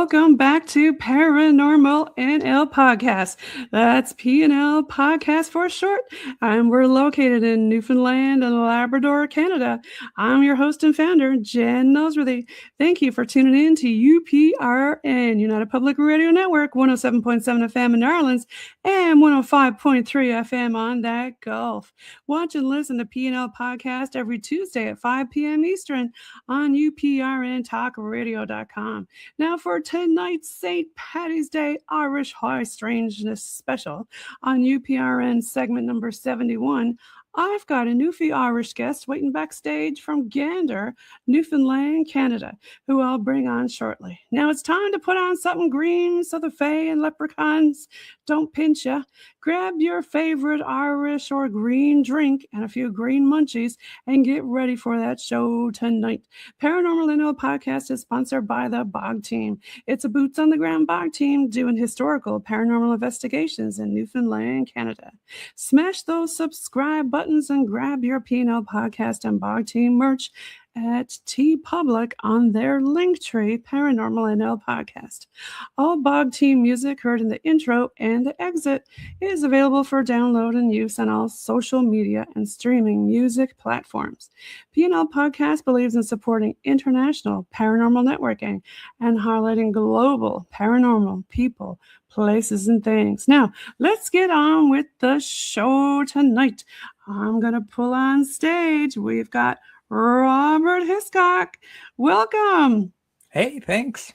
welcome back to Paranormal NL Podcast. That's PNL Podcast for short, and we're located in Newfoundland and Labrador, Canada. I'm your host and founder, Jen Noseworthy. Thank you for tuning in to UPRN, United Public Radio Network, 107.7 FM in Ireland and 105.3 FM on that Gulf. Watch and listen to PNL Podcast every Tuesday at 5 p.m. Eastern on UPRNTalkRadio.com. Now for tonight's St. Paddy's Day Irish High Strangeness special on UPRN segment number 71, I've got a Newfie Irish guest waiting backstage from Gander, Newfoundland, Canada, who I'll bring on shortly. Now it's time to put on something green so the fae and leprechauns don't pinch ya. Grab your favorite Irish or green drink and a few green munchies and get ready for that show tonight. Paranormal NL Podcast is sponsored by the Bog Team. It's a boots on the ground Bog Team doing historical paranormal investigations in Newfoundland, Canada. Smash those subscribe buttons and grab your PNL Podcast and Bog Team merch at TeePublic on their Linktree Paranormal NL Podcast. All Bog Team music heard in the intro and the exit is available for download and use on all social media and streaming music platforms. PNL Podcast believes in supporting international paranormal networking and highlighting global paranormal people, places, and things. Now, let's get on with the show tonight. I'm going to pull on stage. We've got Robert Hiscock. Welcome. Hey, thanks.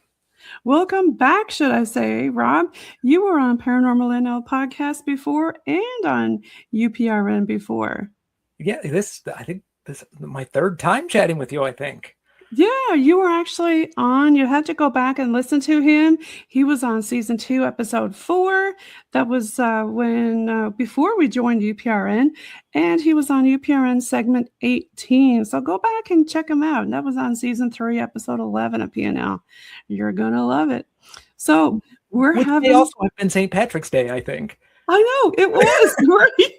Welcome back, should I say, Rob. You were on Paranormal NL Podcast before and on UPRN before. Yeah, I think this is my third time chatting with you, I think. Yeah, you were actually on. You had to go back and listen to him. He was on season 2, episode 4. That was before we joined UPRN, and he was on UPRN segment 18. So go back and check him out. And that was on season 3, episode 11 of PNL. You're gonna love it. So we're having also have been St. Patrick's Day, I think. I know, it was great.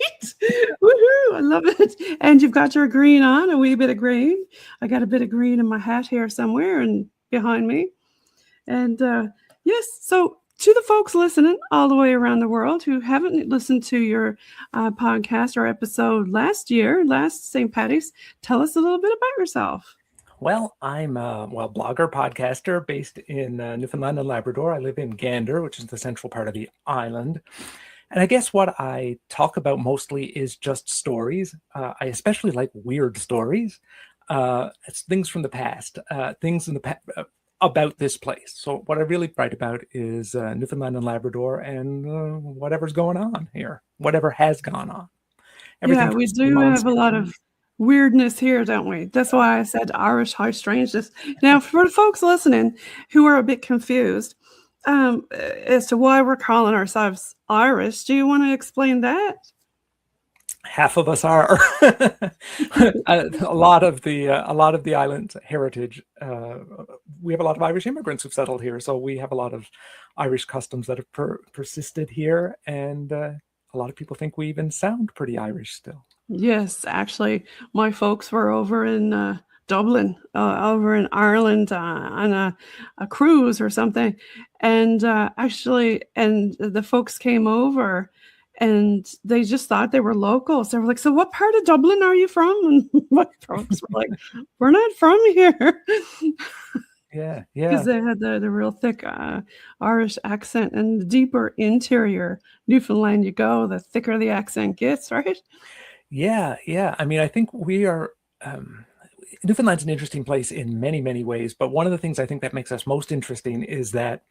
Woohoo, I love it. And you've got your green on, a wee bit of green. I got a bit of green in my hat here somewhere and behind me. And yes, so to the folks listening all the way around the world who haven't listened to your podcast or episode last St. Paddy's, tell us a little bit about yourself. Well, I'm a blogger, podcaster based in Newfoundland and Labrador. I live in Gander, which is the central part of the island. And I guess what I talk about mostly is just stories. I especially like weird stories. It's things from the past, things in the about this place. So what I really write about is Newfoundland and Labrador and whatever's going on here, whatever has gone on. Yeah, we do have a lot of weirdness here, don't we? That's why I said Irish High Strangeness. Now, for the folks listening who are a bit confused, as to why we're calling ourselves Irish, do you want to explain that? Half of us are. a lot of the island's heritage. We have a lot of Irish immigrants who've settled here, so we have a lot of Irish customs that have persisted here, and a lot of people think we even sound pretty Irish still. Yes, actually, my folks were over in Dublin, over in Ireland on a cruise or something. And the folks came over and they just thought they were locals. They were like, so what part of Dublin are you from? And my folks were like, we're not from here. Yeah. Because they had the real thick Irish accent, and the deeper interior Newfoundland you go, the thicker the accent gets, right? Yeah. I mean, I think we are... Newfoundland's an interesting place in many, many ways, but one of the things I think that makes us most interesting is that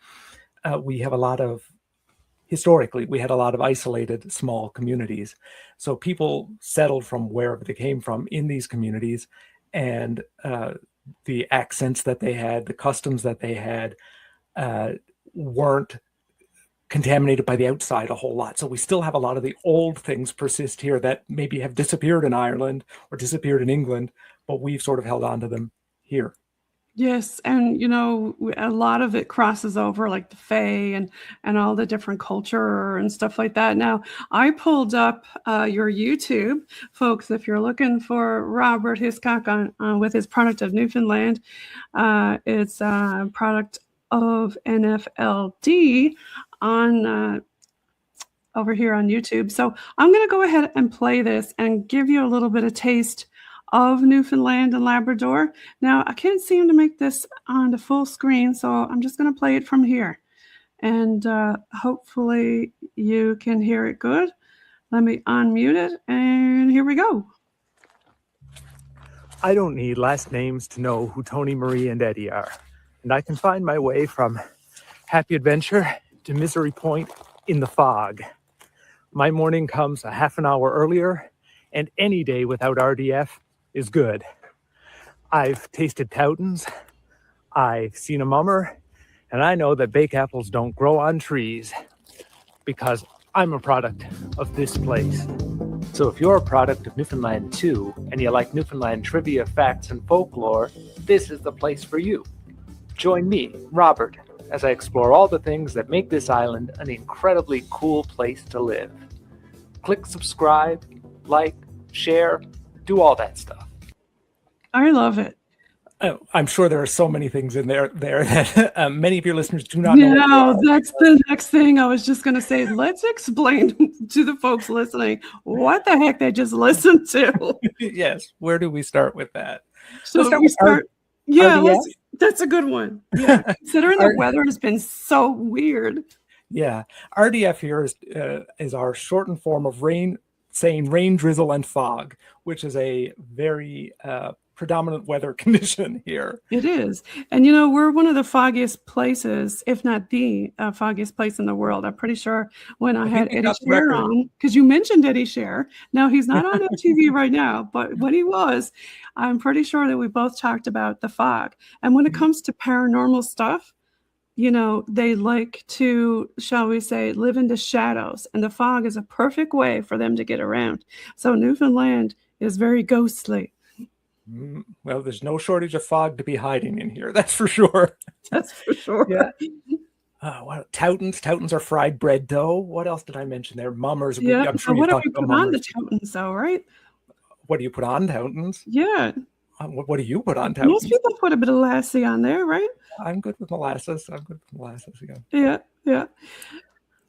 historically, we had a lot of isolated small communities. So people settled from wherever they came from in these communities, and the accents that they had, the customs that they had, weren't contaminated by the outside a whole lot. So we still have a lot of the old things persist here that maybe have disappeared in Ireland or disappeared in England, but we've sort of held on to them here. Yes, and a lot of it crosses over, like the Fae and all the different culture and stuff like that. Now, I pulled up your YouTube, folks. If you're looking for Robert Hiscock on with his product of Newfoundland, it's product of NFLD on over here on YouTube. So I'm going to go ahead and play this and give you a little bit of taste of Newfoundland and Labrador. Now, I can't seem to make this on the full screen, so I'm just going to play it from here. And hopefully you can hear it good. Let me unmute it, and here we go. I don't need last names to know who Tony, Marie, and Eddie are. And I can find my way from happy adventure to misery point in the fog. My morning comes a half an hour earlier, and any day without RDF is good. I've tasted Towtons, I've seen a mummer, and I know that bake apples don't grow on trees because I'm a product of this place. So if you're a product of Newfoundland too, and you like Newfoundland trivia, facts, and folklore, this is the place for you. Join me, Robert, as I explore all the things that make this island an incredibly cool place to live. Click subscribe, like, share, do all that stuff. I love it. Oh, I'm sure there are so many things in there that many of your listeners do not know. No, that's the next thing I was just going to say. Let's explain to the folks listening what the heck they just listened to. Yes, where do we start with that? So we start that's a good one. Yeah, considering the weather has been so weird. Yeah, RDF here is our shortened form of rain, saying rain, drizzle, and fog, which is a very predominant weather condition here. It is. And, you know, we're one of the foggiest places, if not the foggiest place in the world. I'm pretty sure when I had Eddie Scher on, because you mentioned Eddie Scher. Now, he's not on MTV right now, but when he was, I'm pretty sure that we both talked about the fog. And when it comes to paranormal stuff, you know, they like to, shall we say, live in the shadows. And the fog is a perfect way for them to get around. So Newfoundland is very ghostly. Well, there's no shortage of fog to be hiding in here. That's for sure. That's for sure. Yeah. Towtons. Towtons are fried bread dough. What else did I mention there? Mummers. Yeah. I'm sure what do we put mummers. on the Towtons, though, right? What do you put on Towtons? Yeah. What do you put on Towtons? Most people put a bit of lassie on there, right? I'm good with molasses. Yeah. Yeah.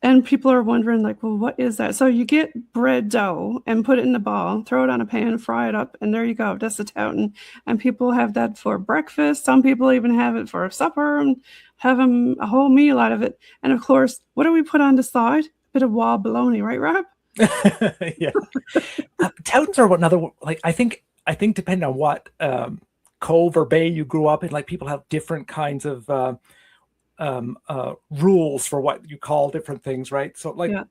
And people are wondering, like, well, what is that? So you get bread dough and put it in the ball, throw it on a pan, fry it up, and there you go. That's the Towton. And people have that for breakfast. Some people even have it for supper and have them a whole meal out of it. And of course, what do we put on the side? A bit of wild bologna, right, Rob? Yeah. Towtons are another, like, I think depending on what cove or bay you grew up in, like, people have different kinds of rules for what you call different things, right? So, like, yeah.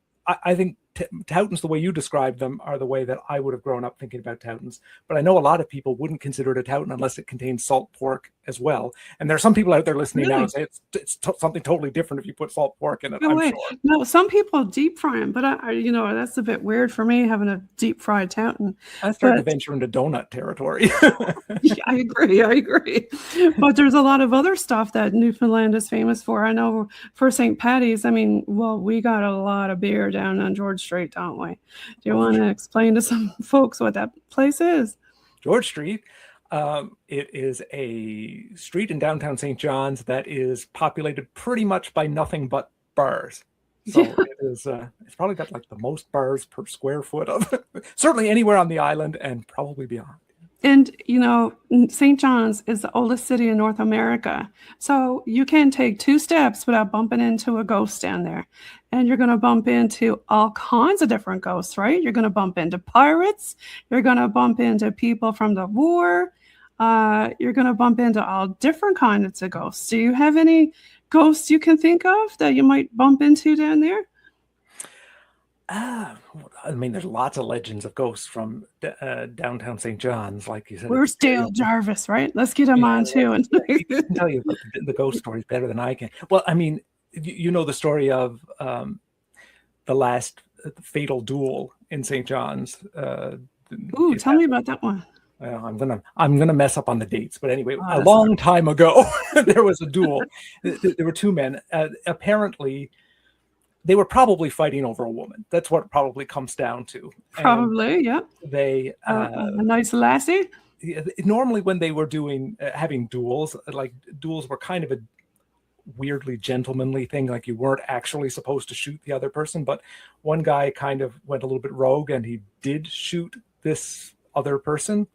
I think Towtons, the way you describe them, are the way that I would have grown up thinking about Towtons. But I know a lot of people wouldn't consider it a Towton unless it contains salt pork as well. And there are some people out there listening now and say it's something totally different if you put salt pork in it. No way. Sure. No, some people deep fry them, but that's a bit weird for me having a deep fried Towton. I started to venture into donut territory. Yeah, I agree. But there's a lot of other stuff that Newfoundland is famous for. I know for St. Patty's, we got a lot of beer down on George Street, don't we? Do you want to explain to some folks what that place is? George Street. It is a street in downtown St. John's that is populated pretty much by nothing but bars. So yeah. It's probably got like the most bars per square foot of certainly anywhere on the island and probably beyond. And, St. John's is the oldest city in North America. So you can take 2 steps without bumping into a ghost down there. And you're going to bump into all kinds of different ghosts, right? You're going to bump into pirates. You're going to bump into people from the war. You're going to bump into all different kinds of ghosts. Do you have any ghosts you can think of that you might bump into down there? There's lots of legends of ghosts from downtown St. John's, like you said. Where's Dale Jarvis, right? Let's get him on too. And he can tell you about the ghost stories better than I can. Well, you know the story of the last fatal duel in St. John's. Tell me about that one. Well, I'm gonna mess up on the dates, but anyway, a long time ago, there was a duel. There were 2 men. Apparently, they were probably fighting over a woman. That's what it probably comes down to. Probably, yeah. They a nice lassie. Normally, when they were having duels, like duels were kind of weirdly gentlemanly thing, like you weren't actually supposed to shoot the other person, but one guy kind of went a little bit rogue and he did shoot this other person.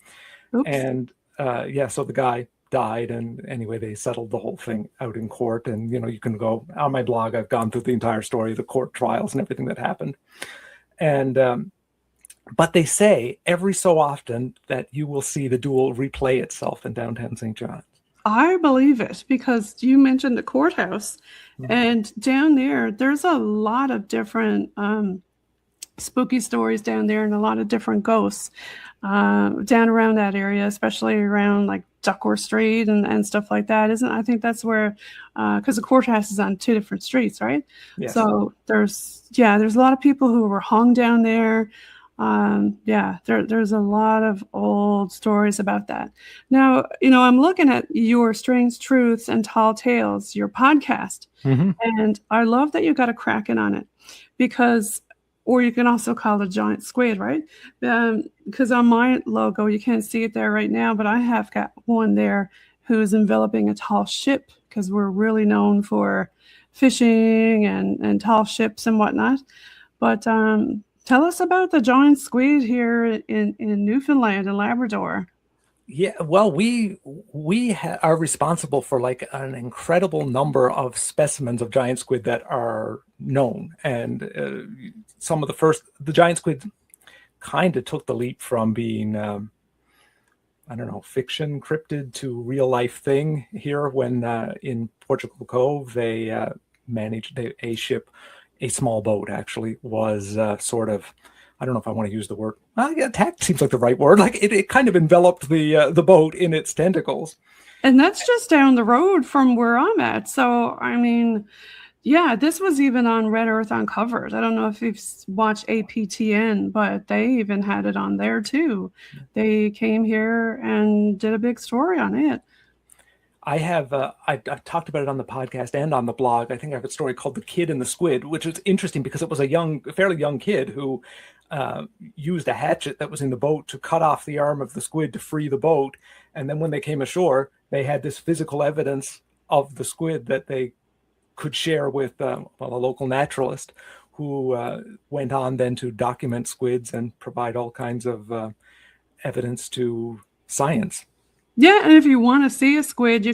Oops. And so the guy died, and anyway, they settled the whole thing out in court. And you can go on my blog, I've gone through the entire story, the court trials and everything that happened. And but they say every so often that you will see the duel replay itself in downtown St. John's. I believe it, because you mentioned the courthouse, and down there's a lot of different spooky stories down there, and a lot of different ghosts down around that area, especially around like Duckworth Street and stuff like that. I think that's where, because the courthouse is on two different streets, right? Yes. So there's a lot of people who were hung down there. There's a lot of old stories about that. Now, I'm looking at your Strange Truths and Tall Tales, your podcast, and I love that you got a cracking on it, because, or you can also call it a giant squid, right? Because on my logo, you can't see it there right now, but I have got one there who's enveloping a tall ship, because we're really known for fishing and tall ships and whatnot. But tell us about the giant squid here in Newfoundland and Labrador. Yeah, well, we are responsible for like an incredible number of specimens of giant squid that are known. And some of the giant squid kind of took the leap from being, fiction cryptid to real life thing here when in Portugal Cove, they managed a ship. A small boat actually was sort of, I don't know if I want to use the word, attacked seems like the right word. Like it kind of enveloped the boat in its tentacles. And that's just down the road from where I'm at. So, I mean, this was even on Red Earth Uncovered. I don't know if you've watched APTN, but they even had it on there too. They came here and did a big story on it. I have I've talked about it on the podcast and on the blog. I think I have a story called "The Kid and the Squid," which was interesting because it was a fairly young kid who used a hatchet that was in the boat to cut off the arm of the squid to free the boat. And then when they came ashore, they had this physical evidence of the squid that they could share with a local naturalist who went on then to document squids and provide all kinds of evidence to science. Yeah, and if you want to see a squid,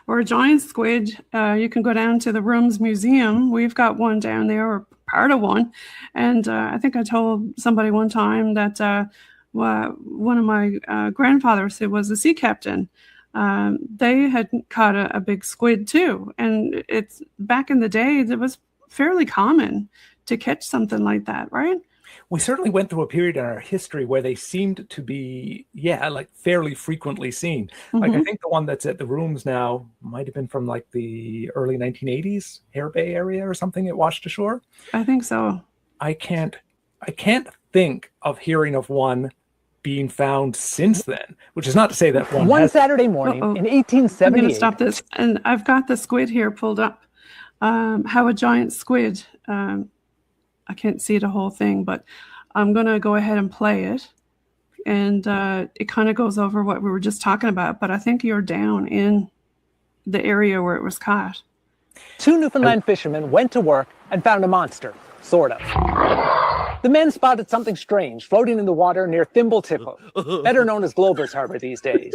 or a giant squid, you can go down to the Rooms Museum. We've got one down there, or part of one. And I think I told somebody one time that one of my grandfathers, who was a sea captain, they had caught a big squid too. And it's back in the day, it was fairly common to catch something like that, right? We certainly went through a period in our history where they seemed to be, like fairly frequently seen. Like I think the one that's at the Rooms now might have been from like the early 1980s, Hare Bay area or something. It washed ashore. I think so. I can't think of hearing of one being found since then, which is not to say that one Saturday morning in 1878. I'm going to stop this, and I've got the squid here pulled up. How a giant squid. I can't see the whole thing, but I'm going to go ahead and play it. And it kind of goes over what we were just talking about, but I think you're down in the area where it was caught. Two Newfoundland fishermen went to work and found a monster, sort of. The men spotted something strange floating in the water near Thimble Tickle, better known as Glover's Harbor these days.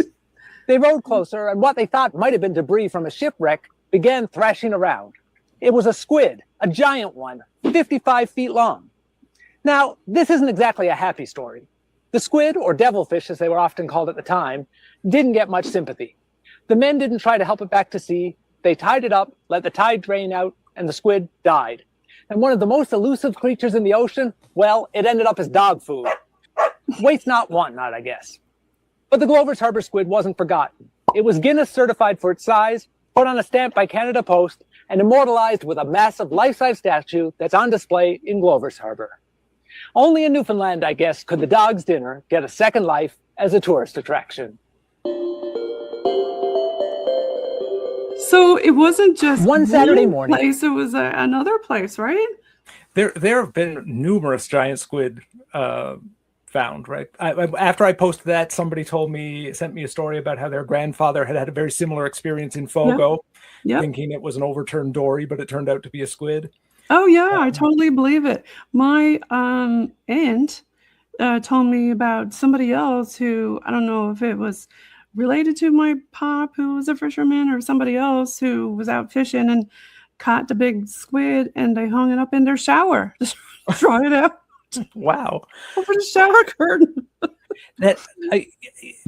They rowed closer, and what they thought might have been debris from a shipwreck began thrashing around. It was a squid, a giant one, 55 feet long. Now, this isn't exactly a happy story. The squid, or devilfish as they were often called at the time, didn't get much sympathy. The men didn't try to help it back to sea. They tied it up, let the tide drain out, and the squid died. And one of the most elusive creatures in the ocean, well, it ended up as dog food. Waste not, want not, I guess. But the Glover's Harbor squid wasn't forgotten. It was Guinness certified for its size, put on a stamp by Canada Post, and immortalized with a massive life-size statue that's on display in Glover's Harbor. Only in Newfoundland, I guess, could the dog's dinner get a second life as a tourist attraction. So it wasn't just one Saturday morning. Place, it was another place, right? There have been numerous giant squid found, right? After I posted that, somebody sent me a story about how their grandfather had a very similar experience in Fogo, thinking it was an overturned dory, but it turned out to be a squid. Oh yeah, I totally believe it. My aunt told me about somebody else who, I don't know if it was related to my pop, who was a fisherman, or somebody else who was out fishing and caught the big squid, and they hung it up in their shower to dry it out. Wow. Over the shower curtain. That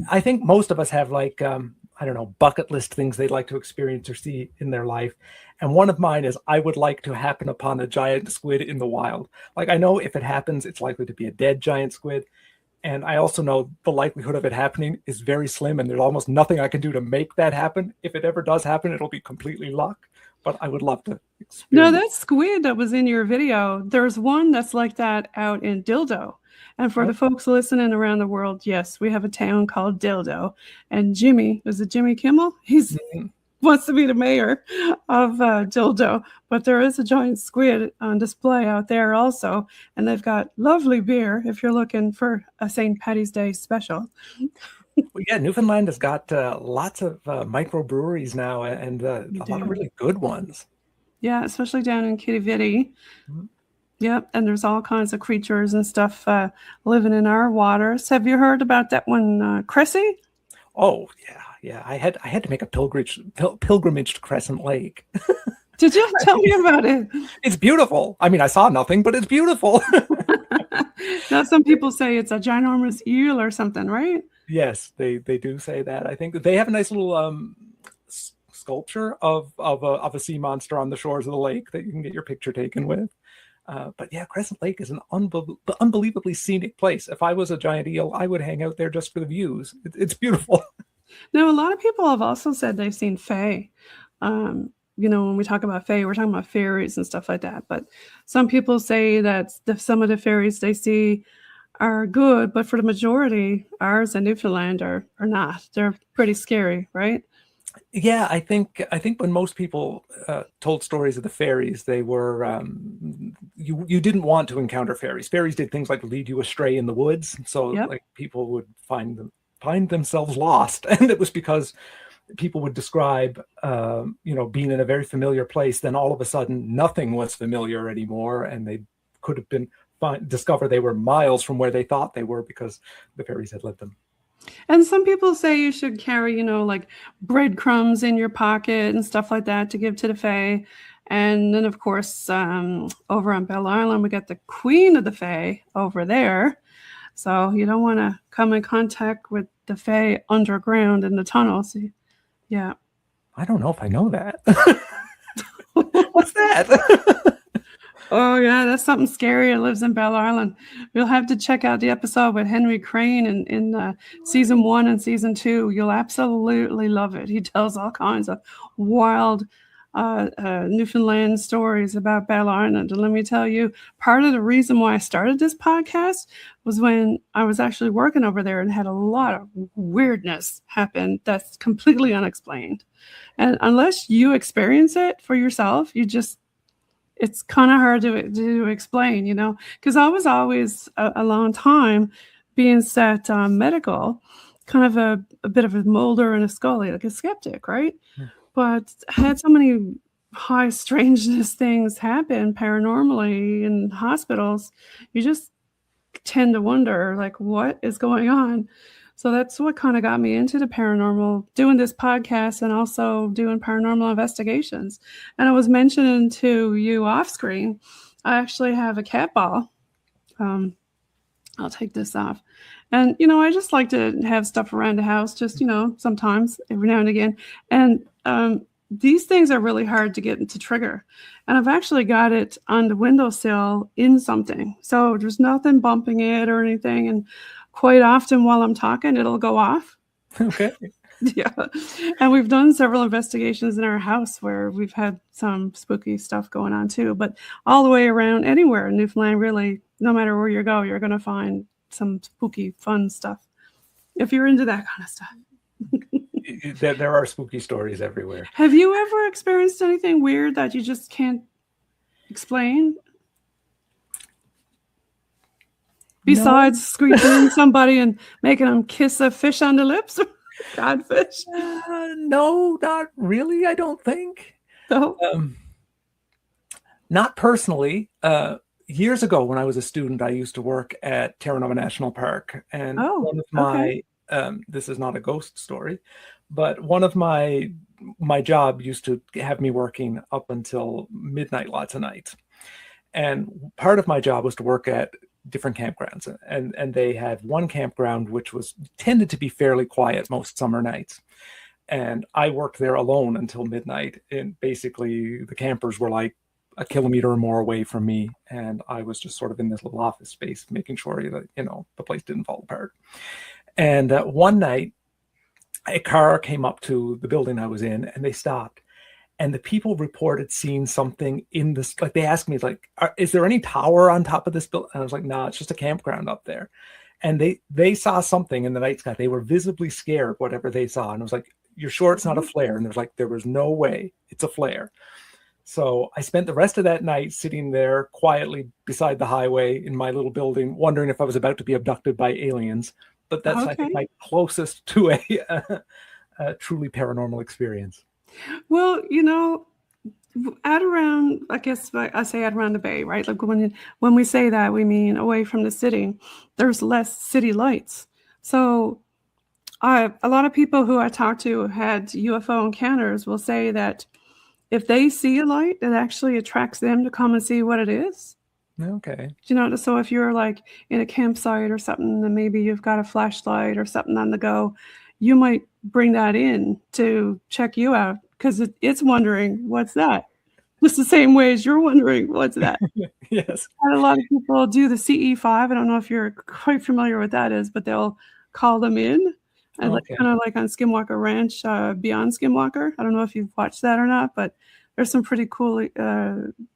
I think most of us have, like, I don't know, bucket list things they'd like to experience or see in their life. And one of mine is I would like to happen upon a giant squid in the wild. Like, I know if it happens, it's likely to be a dead giant squid. And I also know the likelihood of it happening is very slim, and there's almost nothing I can do to make that happen. If it ever does happen, it'll be completely luck. But I would love to experience. No, that squid that was in your video, there's one that's like that out in Dildo. And for the folks listening around the world, yes, we have a town called Dildo. And Jimmy, is it Jimmy Kimmel? He's wants to be the mayor of Dildo. But there is a giant squid on display out there also. And they've got lovely beer if you're looking for a St. Paddy's Day special. Well, yeah, Newfoundland has got lots of microbreweries now, and a lot of really good ones. Yeah, especially down in Kitty Vitty. Mm-hmm. Yep, and there's all kinds of creatures and stuff living in our waters. Have you heard about that one, Cressy? Oh, yeah. I had to make a pilgrimage to Crescent Lake. Did you? Tell me about it. It's beautiful. I mean, I saw nothing, but it's beautiful. Now, some people say it's a ginormous eel or something, right? Yes, they do say that. I think they have a nice little sculpture of a sea monster on the shores of the lake that you can get your picture taken with. But yeah, Crescent Lake is an unbelievably scenic place. If I was a giant eel, I would hang out there just for the views. It's beautiful. Now, a lot of people have also said they've seen fae. When we talk about fae, we're talking about fairies and stuff like that. But some people say that some of the fairies they see are good, but for the majority, ours in Newfoundland are not. They're pretty scary, right? Yeah, I think when most people told stories of the fairies, they were you didn't want to encounter fairies. Fairies did things like lead you astray in the woods, so like people would find themselves lost, and it was because people would describe being in a very familiar place. Then all of a sudden, nothing was familiar anymore, and they could have been discover they were miles from where they thought they were because the fairies had led them. And some people say you should carry, like breadcrumbs in your pocket and stuff like that to give to the fae. And then, of course, over on Bell Island, we got the Queen of the Fae over there. So you don't want to come in contact with the fae underground in the tunnels. Yeah. I don't know if I know that. What's that? Oh, yeah, that's something scary. It lives in Bell Island. You'll have to check out the episode with Henry Crane in season 1 and season 2. You'll absolutely love it. He tells all kinds of wild Newfoundland stories about Bell Island. And let me tell you, part of the reason why I started this podcast was when I was actually working over there and had a lot of weirdness happen that's completely unexplained. And unless you experience it for yourself, it's kind of hard to explain, because I was always a long time being set medical, kind of a bit of a molder and a scully, like a skeptic, right? Yeah. But had so many high strangeness things happen paranormally in hospitals, you just tend to wonder, like, what is going on? So that's what kind of got me into the paranormal, doing this podcast and also doing paranormal investigations. And I was mentioning to you off screen, I actually have a cat ball. I'll take this off. And, I just like to have stuff around the house, just, sometimes every now and again. And these things are really hard to get to trigger. And I've actually got it on the windowsill in something. So there's nothing bumping it or anything. And quite often while I'm talking, it'll go off. Okay. Yeah. And we've done several investigations in our house where we've had some spooky stuff going on too. But all the way around anywhere in Newfoundland, really, no matter where you go, you're going to find some spooky, fun stuff. If you're into that kind of stuff. There are spooky stories everywhere. Have you ever experienced anything weird that you just can't explain? Besides squeezing somebody and making them kiss a fish on the lips? Codfish? No, not really, I don't think. No. Not personally. Years ago when I was a student, I used to work at Paranormal National Park. And one of my, this is not a ghost story, but one of my job used to have me working up until midnight lots of nights. And part of my job was to work at different campgrounds. And they had one campground which tended to be fairly quiet most summer nights. And I worked there alone until midnight. And basically the campers were like a kilometer or more away from me. And I was just sort of in this little office space, making sure that, the place didn't fall apart. And one night, a car came up to the building I was in, and they stopped. And the people reported seeing something in this, like they asked me, like, is there any tower on top of this building? And I was like, no, it's just a campground up there. And they saw something in the night sky. They were visibly scared, whatever they saw. And I was like, you're sure it's not a flare? And there was no way it's a flare. So I spent the rest of that night sitting there quietly beside the highway in my little building, wondering if I was about to be abducted by aliens. But that's, I think, my closest to a truly paranormal experience. Well, at around, I guess I say at around the bay, right? Like when we say that, we mean away from the city. There's less city lights. So a lot of people who I talked to had UFO encounters will say that if they see a light, it actually attracts them to come and see what it is. Okay. So if you're like in a campsite or something, and maybe you've got a flashlight or something on the go, you might bring that in to check you out because it's wondering, what's that? Just the same way as you're wondering, what's that? Yes. And a lot of people do the CE5. I don't know if you're quite familiar with that is, but they'll call them in. And kind of like on Skinwalker Ranch, Beyond Skinwalker. I don't know if you've watched that or not, but there's some pretty cool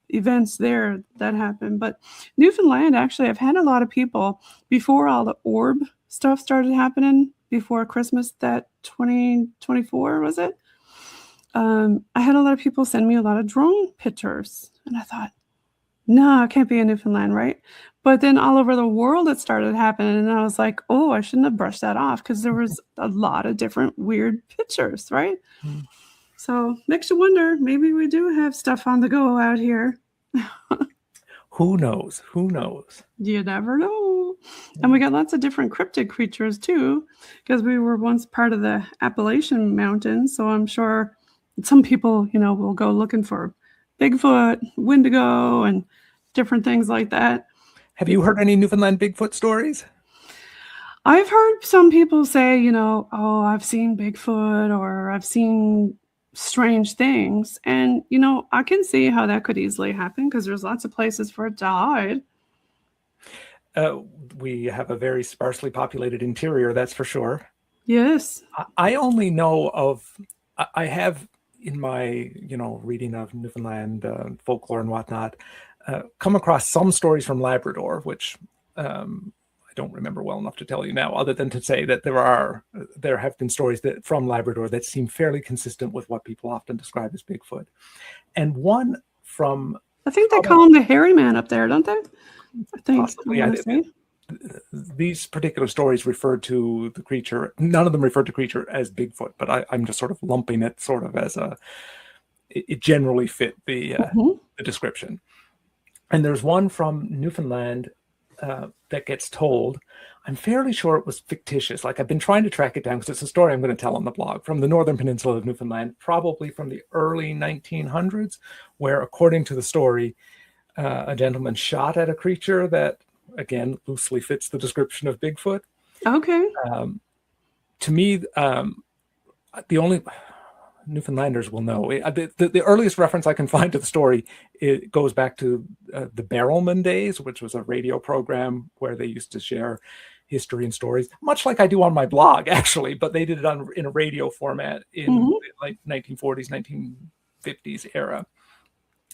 events there that happen. But Newfoundland, actually, I've had a lot of people before all the orb stuff started happening before Christmas, that 2024, was it? I had a lot of people send me a lot of drone pictures. And I thought, no, it can't be in Newfoundland, right? But then all over the world it started happening. And I was like, oh, I shouldn't have brushed that off because there was a lot of different weird pictures, right? Mm. So makes you wonder, maybe we do have stuff on the go out here. Who knows? Who knows? You never know. And we got lots of different cryptid creatures too, because we were once part of the Appalachian Mountains. So I'm sure some people, will go looking for Bigfoot, Wendigo, and different things like that. Have you heard any Newfoundland Bigfoot stories? I've heard some people say, oh, I've seen Bigfoot or I've seen strange things. And, I can see how that could easily happen because there's lots of places for it to hide. We have a very sparsely populated interior, that's for sure. Yes. I only know I have in my, reading of Newfoundland folklore and whatnot, come across some stories from Labrador, which I don't remember well enough to tell you now, other than to say that there have been stories from Labrador that seem fairly consistent with what people often describe as Bigfoot. And one from... I think they call him the hairy man up there, don't they? I think. Possibly. These particular stories referred to the creature, none of them referred to creature as Bigfoot, but I'm just sort of lumping it sort of as it generally fit the description. And there's one from Newfoundland that gets told. I'm fairly sure it was fictitious. Like I've been trying to track it down because it's a story I'm going to tell on the blog from the northern peninsula of Newfoundland, probably from the early 1900s, where according to the story, a gentleman shot at a creature that, again, loosely fits the description of Bigfoot. Okay. To me, the only Newfoundlanders will know. The earliest reference I can find to the story, it goes back to the Barrelman days, which was a radio program where they used to share history and stories, much like I do on my blog, actually, but they did it in a radio format in like 1940s, 1950s era.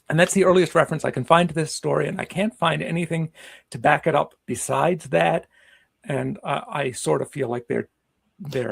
And that's the earliest reference I can find to this story, and I can't find anything to back it up besides that. And I sort of feel like they're...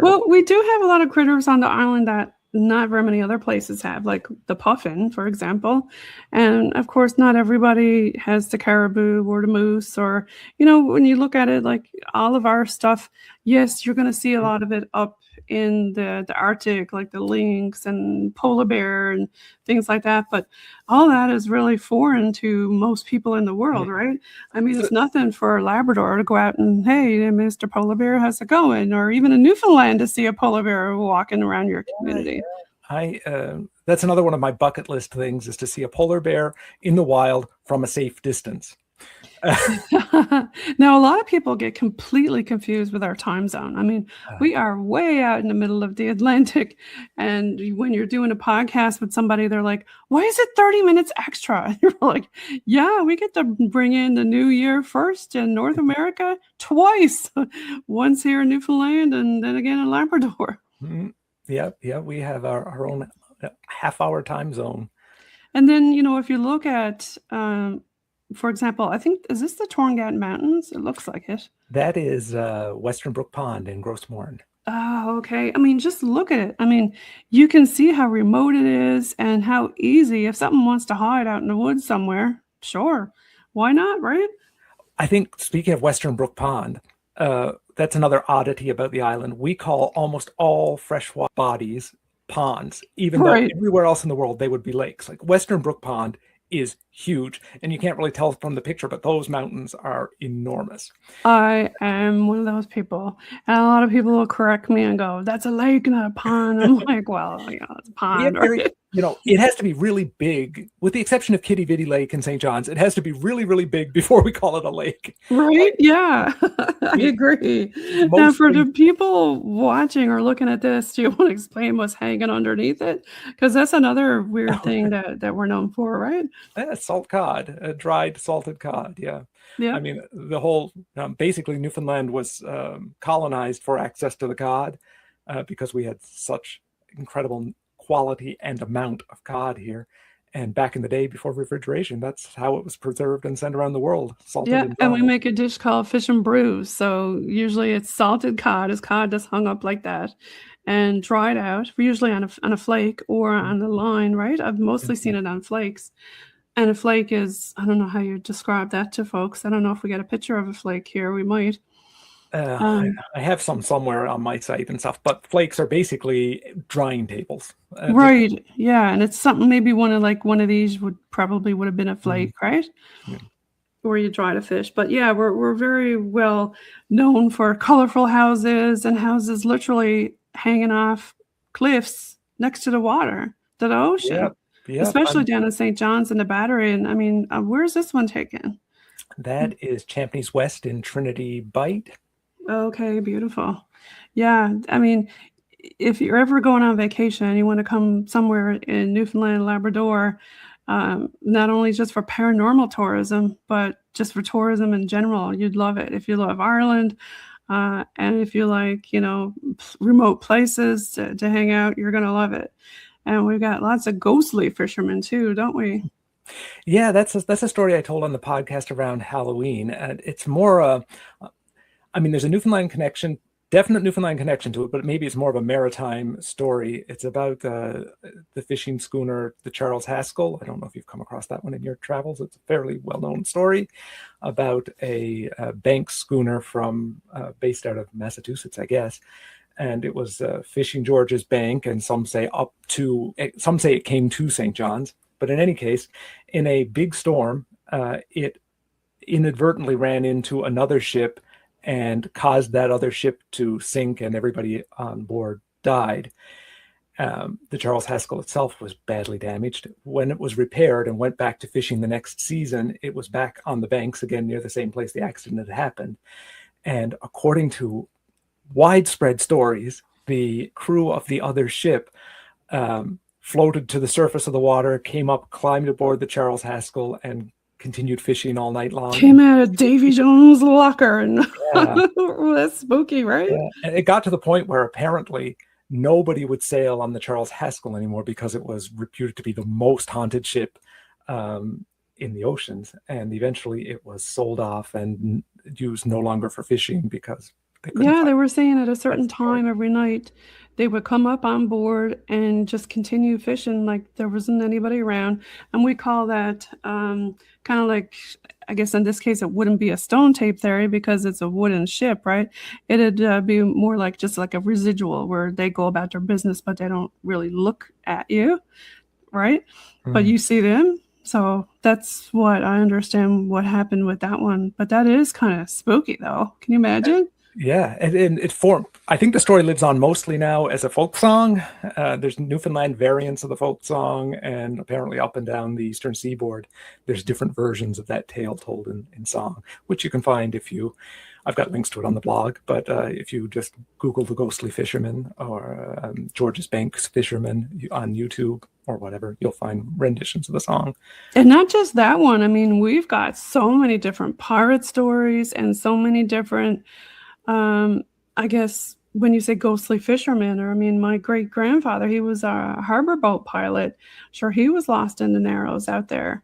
Well, we do have a lot of critters on the island that not very many other places have, like the puffin, for example. And of course, not everybody has the caribou or the moose, or, when you look at it, like all of our stuff, yes, you're going to see a lot of it up in the Arctic, like the lynx and polar bear and things like that. But all that is really foreign to most people in the world, right? I mean, it's nothing for a Labrador to go out and, hey, Mr. Polar Bear, how's it going? Or even in Newfoundland to see a polar bear walking around your community. That's another one of my bucket list things, is to see a polar bear in the wild from a safe distance. Now, a lot of people get completely confused with our time zone. I mean, we are way out in the middle of the Atlantic. And when you're doing a podcast with somebody, they're like, why is it 30 minutes extra? You're like, yeah, we get to bring in the new year first in North America twice, once here in Newfoundland and then again in Labrador. Mm-hmm. Yeah, we have our own half-hour time zone. And then, if you look at, for example, I think, is this the Torngat Mountains? It looks like it. That is Western Brook Pond in Grossmourne. Oh, okay. I mean, just look at it. I mean, you can see how remote it is and how easy, if something wants to hide out in the woods somewhere, sure. Why not, right? I think, speaking of Western Brook Pond, that's another oddity about the island. We call almost all freshwater bodies ponds, even though everywhere else in the world they would be lakes. Like Western Brook Pond is huge, and you can't really tell from the picture, but those mountains are enormous. I am one of those people, and a lot of people will correct me and go, that's a lake, not a pond. I'm like, well, it's a pond. Right? It has to be really big, with the exception of Kitty Vitty Lake in St. John's. It has to be really, really big before we call it a lake. Right? Yeah, I agree. Now, for the people watching or looking at this, do you want to explain what's hanging underneath it? Because that's another weird thing that we're known for, right? Salt cod, dried salted cod. Yeah. I mean, the whole, basically Newfoundland was colonized for access to the cod because we had such incredible quality and amount of cod here. And back in the day, before refrigeration, that's how it was preserved and sent around the world. Salted and we make a dish called fish and brews. So usually it's salted cod. It's cod that's hung up like that and dried out, usually on a flake or on the line, right? I've mostly seen it on flakes. And a flake is, I don't know how you describe that to folks. I don't know if we get a picture of a flake here. We might. I have some somewhere on my site and stuff, but flakes are basically drying tables. Right. Yeah. And it's something, maybe one of these would have been a flake, right? Yeah. Where you dry the fish. But yeah, we're very well known for colorful houses and houses literally hanging off cliffs next to the water, to the ocean. Yep. Especially down in St. John's and the Battery. And I mean, where's this one taken? That is Champneys West in Trinity Bight. Okay, beautiful. Yeah, I mean, if you're ever going on vacation and you want to come somewhere in Newfoundland, Labrador, not only just for paranormal tourism, but just for tourism in general, you'd love it. If you love Ireland, and if you like, remote places to hang out, you're going to love it. And we've got lots of ghostly fishermen too, don't we? Yeah, that's a story I told on the podcast around Halloween. It's more there's a Newfoundland connection, definite Newfoundland connection to it, but maybe it's more of a maritime story. It's about the fishing schooner, the Charles Haskell. I don't know if you've come across that one in your travels. It's a fairly well-known story about a bank schooner from based out of Massachusetts, I guess. And it was fishing George's Bank, and some say it came to St. John's. But in any case, in a big storm, it inadvertently ran into another ship and caused that other ship to sink, and everybody on board died. The Charles Haskell itself was badly damaged. When it was repaired and went back to fishing the next season, it was back on the banks again near the same place the accident had happened. And according to widespread stories, the crew of the other ship floated to the surface of the water, came up, climbed aboard the Charles Haskell, and continued fishing all night long. Came out of Davy Jones' locker, and that's spooky, right? Yeah. And it got to the point where apparently nobody would sail on the Charles Haskell anymore because it was reputed to be the most haunted ship in the oceans. And eventually it was sold off and used no longer for fishing because They were saying at a certain time every night they would come up on board and just continue fishing like there wasn't anybody around. And we call that kind of like, I guess in this case, it wouldn't be a stone tape theory because it's a wooden ship, right? It'd be more like just like a residual where they go about their business, but they don't really look at you, right? Mm-hmm. But you see them. So that's what I understand what happened with that one. But that is kind of spooky, though. Can you imagine? Yeah, and it formed. I think the story lives on mostly now as a folk song. There's Newfoundland variants of the folk song, and apparently up and down the eastern seaboard, there's different versions of that tale told in song, which you can find if you. I've got links to it on the blog, but if you just Google the Ghostly Fisherman or George's Banks Fisherman on YouTube or whatever, you'll find renditions of the song. And not just that one. I mean, we've got so many different pirate stories and so many different. I guess when you say ghostly fisherman, or I mean, my great grandfather, he was a harbor boat pilot. Sure, he was lost in the Narrows out there.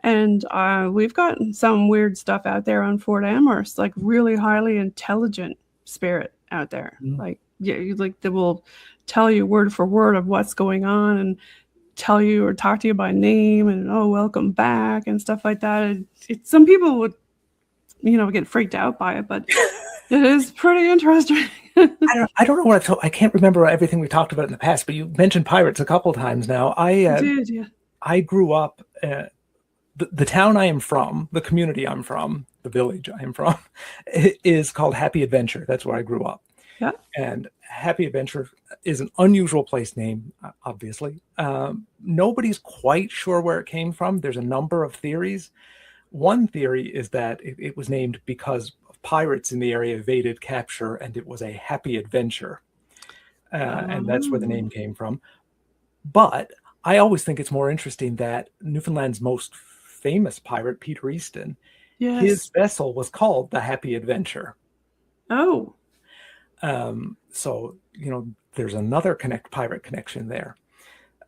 And we've got some weird stuff out there on Fort Amherst, like really highly intelligent spirit out there. Mm-hmm. Like they will tell you word for word of what's going on and tell you or talk to you by name and, oh, welcome back and stuff like that. Some people would, get freaked out by it, but it is pretty interesting. I don't know what I can't remember everything we talked about in the past, but you mentioned pirates a couple of times now. I did, yeah. I grew up, the town I am from, the community I'm from, the village I am from, is called Happy Adventure. That's where I grew up. Yeah. And Happy Adventure is an unusual place name, obviously. Nobody's quite sure where it came from. There's a number of theories. One theory is that it was named because pirates in the area evaded capture and it was a happy adventure. And that's where the name came from. But I always think it's more interesting that Newfoundland's most famous pirate, Peter Easton, yes, his vessel was called the Happy Adventure. Oh. So, there's another pirate connection there.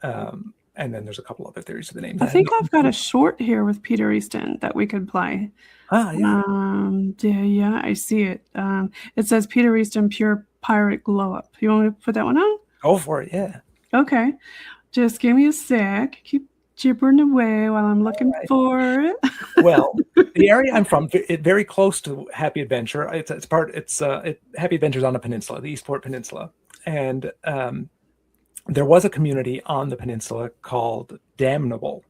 And then there's a couple other theories of the name. I think I've got a short here with Peter Easton that we could play. Yeah. I see it. It says Peter Easton Pure Pirate Glow Up. You want me to put that one on? Go for it, yeah. Okay. Just give me a sec. Keep gibbering away while I'm looking for it. Well, the area I'm from, very close to Happy Adventure. Happy Adventure's on a peninsula, the Eastport Peninsula. And there was a community on the peninsula called Damnable.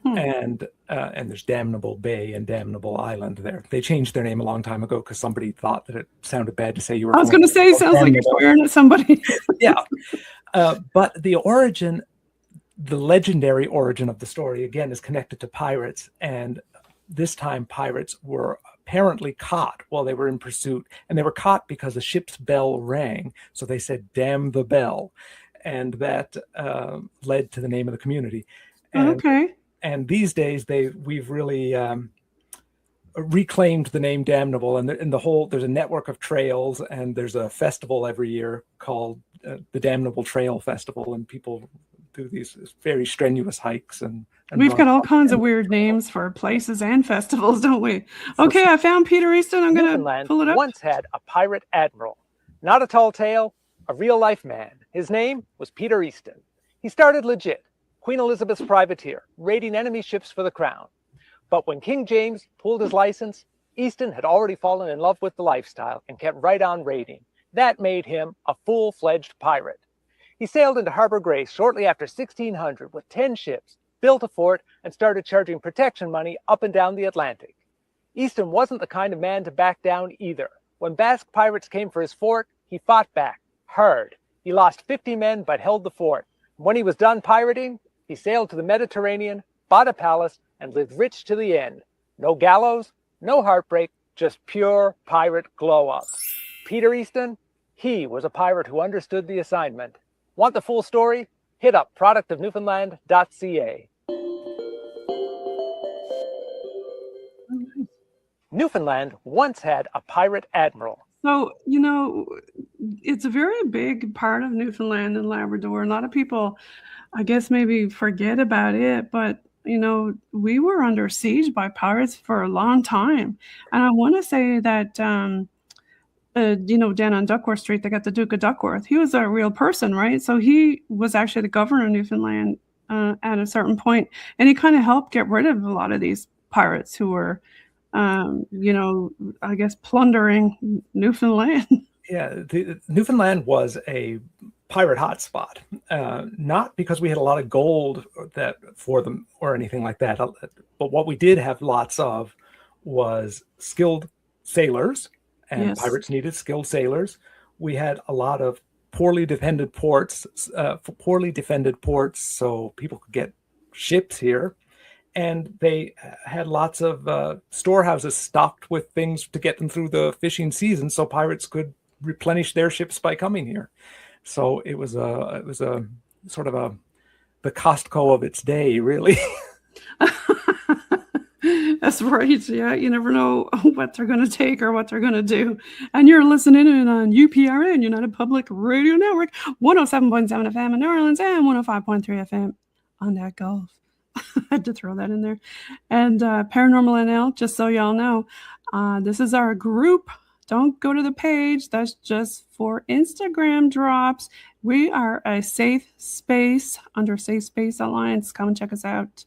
And there's Damnable Bay and Damnable Island there. They changed their name a long time ago because somebody thought that it sounded bad to say you were. I was going to say, sounds like you're swearing at somebody. Yeah. But the legendary origin of the story, again, is connected to pirates. And this time pirates were apparently caught while they were in pursuit. And they were caught because the ship's bell rang. So they said, damn the bell. And that led to the name of the community. And these days, we've really reclaimed the name Damnable, and there's a network of trails, and there's a festival every year called the Damnable Trail Festival, and people do these very strenuous hikes. And we've got all kinds of weird names for places and festivals, don't we? Okay, I found Peter Easton. I'm going to pull it up. Once had a pirate admiral, not a tall tale, a real life man. His name was Peter Easton. He started legit, Queen Elizabeth's privateer, raiding enemy ships for the crown. But when King James pulled his license, Easton had already fallen in love with the lifestyle and kept right on raiding. That made him a full-fledged pirate. He sailed into Harbor Grace shortly after 1600 with 10 ships, built a fort, and started charging protection money up and down the Atlantic. Easton wasn't the kind of man to back down either. When Basque pirates came for his fort, he fought back hard. He lost 50 men but held the fort. When he was done pirating, he sailed to the Mediterranean, bought a palace, and lived rich to the end. No gallows, no heartbreak, just pure pirate glow-up. Peter Easton, he was a pirate who understood the assignment. Want the full story? Hit up productofnewfoundland.ca. Newfoundland once had a pirate admiral. So, it's a very big part of Newfoundland and Labrador. A lot of people, I guess, maybe forget about it, but, we were under siege by pirates for a long time. And I want to say that down on Duckworth Street, they got the Duke of Duckworth. He was a real person, right? So he was actually the governor of Newfoundland at a certain point, and he kind of helped get rid of a lot of these pirates who were, I guess, plundering Newfoundland. Yeah, Newfoundland was a pirate hotspot, not because we had a lot of gold for them or anything like that, but what we did have lots of was skilled sailors, and Yes. pirates needed skilled sailors. We had a lot of poorly defended ports, so people could get ships here. And they had lots of storehouses stocked with things to get them through the fishing season, so pirates could replenish their ships by coming here. So it was a sort of the Costco of its day, really. That's right. Yeah, you never know what they're going to take or what they're going to do. And you're listening in on UPRN, United Public Radio Network, 107.7 FM in New Orleans and 105.3 FM on that Gulf. I had to throw that in there. And Paranormal NL, just so y'all know, this is our group. Don't go to the page. That's just for Instagram drops. We are a safe space under Safe Space Alliance. Come and check us out.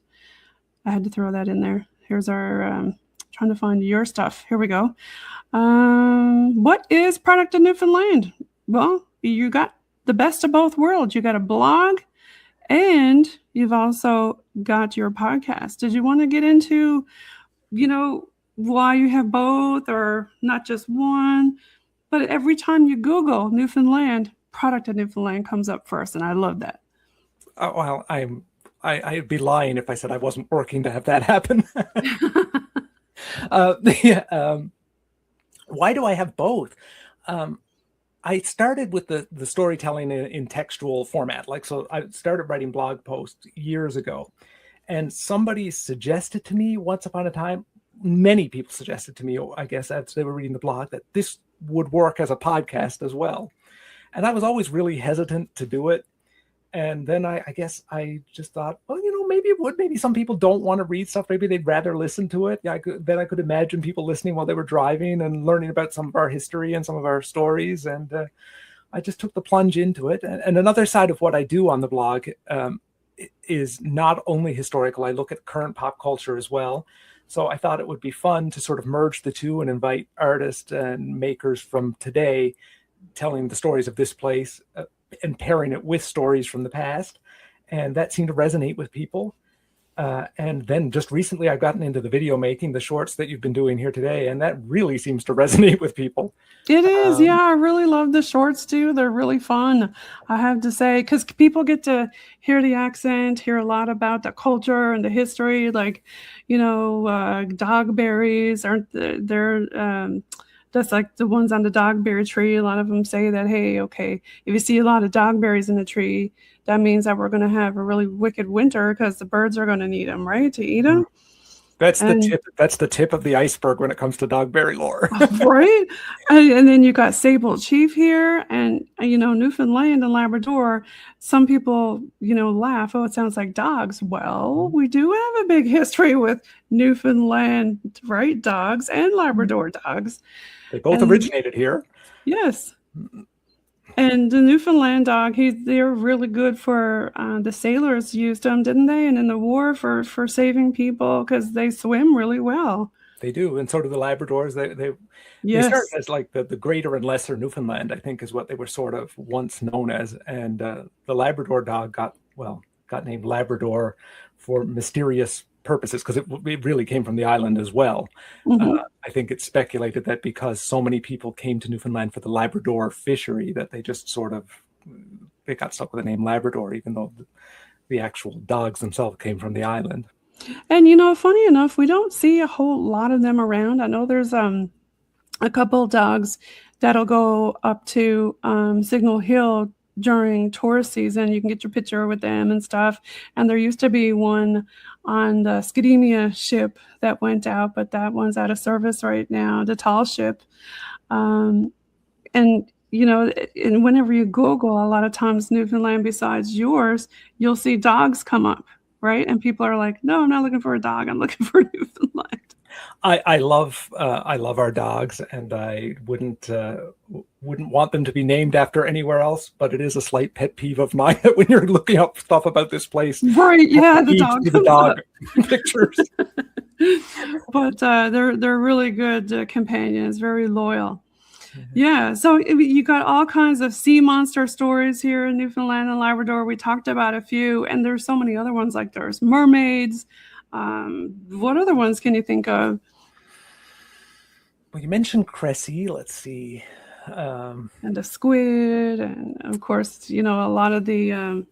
I had to throw that in there. Here's our trying to find your stuff. Here we go. What is Product of Newfoundland? Well, you got the best of both worlds. You got a blog and you've also got your podcast. Did you want to get into, why you have both or not just one? But every time you Google Newfoundland, Product of Newfoundland comes up first. And I love that. Well, I'd be lying if I said I wasn't working to have that happen. Why do I have both? I started with the storytelling in textual format. So I started writing blog posts years ago, and somebody suggested to me once upon a time, many people suggested to me, I guess as they were reading the blog, that this would work as a podcast as well. And I was always really hesitant to do it. And then I guess I just thought, well, maybe it would. Maybe some people don't want to read stuff. Maybe they'd rather listen to it. I could imagine people listening while they were driving and learning about some of our history and some of our stories. And I just took the plunge into it. And another side of what I do on the blog is not only historical. I look at current pop culture as well. So I thought it would be fun to sort of merge the two and invite artists and makers from today telling the stories of this place and pairing it with stories from the past. And that seemed to resonate with people. And then just recently I've gotten into the video making, the shorts that you've been doing here today, and that really seems to resonate with people. It is. Yeah, I really love the shorts too. They're really fun, I have to say, because people get to hear the accent, hear a lot about the culture and the history. Dogberries aren't that's like the ones on the dogberry tree. A lot of them say that, hey, okay, if you see a lot of dogberries in the tree, that means that we're going to have a really wicked winter because the birds are going to need them, right, to eat them. That's the tip of the iceberg when it comes to dogberry lore. Right? And then you got Sable Chief here, and Newfoundland and Labrador. Some people, laugh, oh, it sounds like dogs. Well, we do have a big history with Newfoundland, right? Dogs and Labrador dogs. They both originated here. Yes. And the Newfoundland dog, they're really good for, the sailors used them, didn't they? And in the war for saving people because they swim really well. They do. And so do the Labradors. They start as like the greater and lesser Newfoundland, I think is what they were sort of once known as. And the Labrador dog got named Labrador for mysterious purposes because it really came from the island as well. Mm-hmm. I think it's speculated that because so many people came to Newfoundland for the Labrador fishery that they just they got stuck with the name Labrador, even though the actual dogs themselves came from the island. And funny enough, we don't see a whole lot of them around. I know there's a couple dogs that'll go up to Signal Hill during tourist season. You can get your picture with them and stuff. And there used to be one on the Scademia ship that went out, but that one's out of service right now, the tall ship. And whenever you Google, a lot of times Newfoundland besides yours, you'll see dogs come up, right? And people are like, no, I'm not looking for a dog. I'm looking for Newfoundland. I love our dogs, and I wouldn't want them to be named after anywhere else. But it is a slight pet peeve of mine that when you're looking up stuff about this place, Right? Yeah, the dog pictures. But they're really good companions, very loyal. Yeah, so you got all kinds of sea monster stories here in Newfoundland and Labrador. We talked about a few, and there's so many other ones, like there's mermaids. What other ones can you think of? Well, you mentioned Cressy. Let's see. And the squid, and of course, a lot of the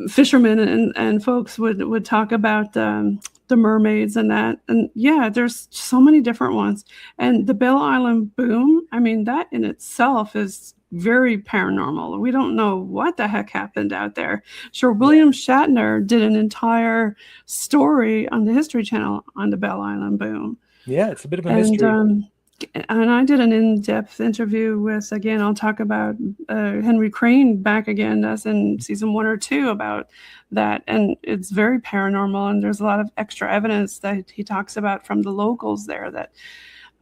fishermen and folks would talk about the mermaids and that. And yeah, there's so many different ones. And the Bell Island boom, I mean, that in itself is very paranormal. We don't know what the heck happened out there. Sure, William Shatner did an entire story on the History Channel on the Bell Island boom. Yeah, it's a bit of a mystery. And I did an in-depth interview with, again, I'll talk about Henry Crane back again. That's in season 1 or 2 about that. And it's very paranormal. And there's a lot of extra evidence that he talks about from the locals there that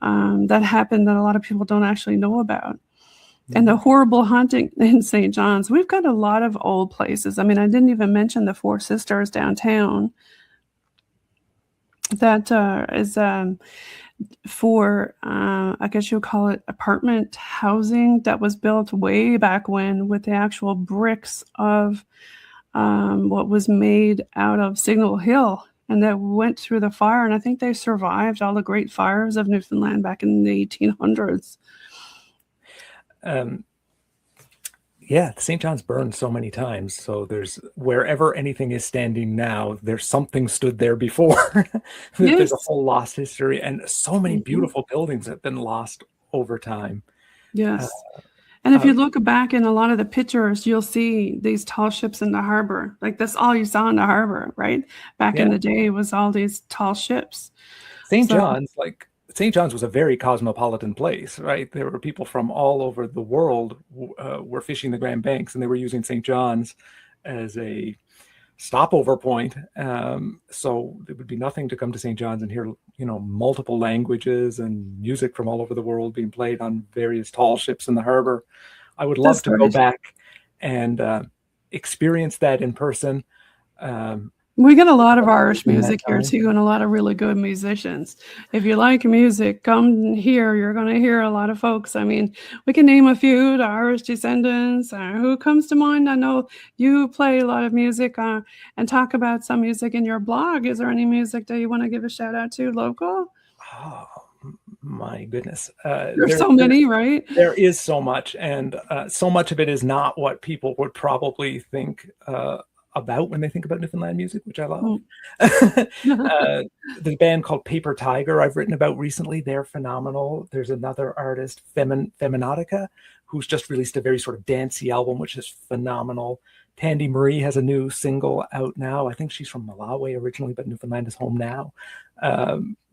happened that a lot of people don't actually know about. Mm-hmm. And the horrible haunting in St. John's. We've got a lot of old places. I mean, I didn't even mention the Four Sisters downtown. That is... for I guess you'll call it apartment housing that was built way back when with the actual bricks of what was made out of Signal Hill, and that went through the fire, and I think they survived all the great fires of Newfoundland back in the 1800s. Yeah, St. John's burned so many times. So there's wherever anything is standing now, there's something stood there before. Yes. There's a whole lost history, and so many beautiful buildings have been lost over time. Yes. And if you look back in a lot of the pictures, you'll see these tall ships in the harbor. Like that's all you saw in the harbor, right? Back in the day was all these tall ships. St. John's was a very cosmopolitan place, right? There were people from all over the world were fishing the Grand Banks, and they were using St. John's as a stopover point. So it would be nothing to come to St. John's and hear, multiple languages and music from all over the world being played on various tall ships in the harbor. I would love to go back and experience that in person. We get a lot of Irish music here too, and a lot of really good musicians. If you like music, come here. You're going to hear a lot of folks. I mean, we can name a few, the Irish Descendants. Who comes to mind? I know you play a lot of music and talk about some music in your blog. Is there any music that you want to give a shout out to local? Oh, my goodness. There's so many, right? There is so much, and so much of it is not what people would probably think about when they think about Newfoundland music, which I love. The band called Paper Tiger I've written about recently. They're phenomenal. There's another artist, Feminatica, who's just released a very sort of dancey album, which is phenomenal. Tandy Marie has a new single out now. I think she's from Malawi originally, but Newfoundland is home now.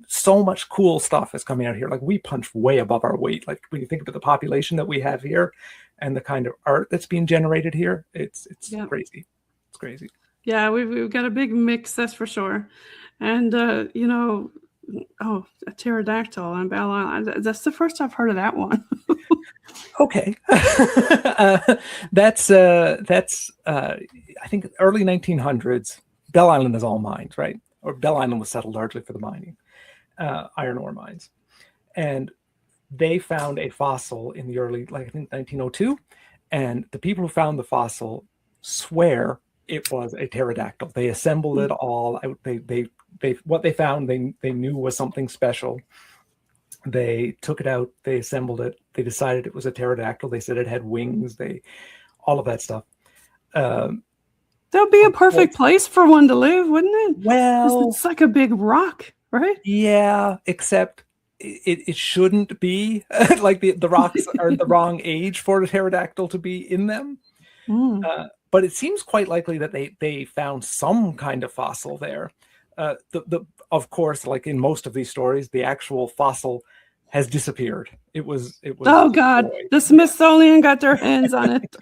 So much cool stuff is coming out here. Like, we punch way above our weight. Like, when you think about the population that we have here and the kind of art that's being generated here, it's crazy. It's crazy. Yeah, we've got a big mix, that's for sure. And a pterodactyl on Bell Island. That's the first I've heard of that one. Okay. That's I think early 1900s. Bell Island is all mines, right? Or Bell Island was settled largely for the mining, iron ore mines. And they found a fossil in the early, I think 1902. And the people who found the fossil swear it was a pterodactyl. They assembled it all. They what they found they knew was something special. They took it out. They assembled it. They decided it was a pterodactyl. They said it had wings. All of that stuff. That would be a perfect place for one to live, wouldn't it? Well, it's like a big rock, right? Yeah, except it shouldn't be. Like the rocks are the wrong age for a pterodactyl to be in them. But it seems quite likely that they found some kind of fossil there. Of course, like in most of these stories, the actual fossil has disappeared. It was. Oh God! Destroyed. The Smithsonian got their hands on it.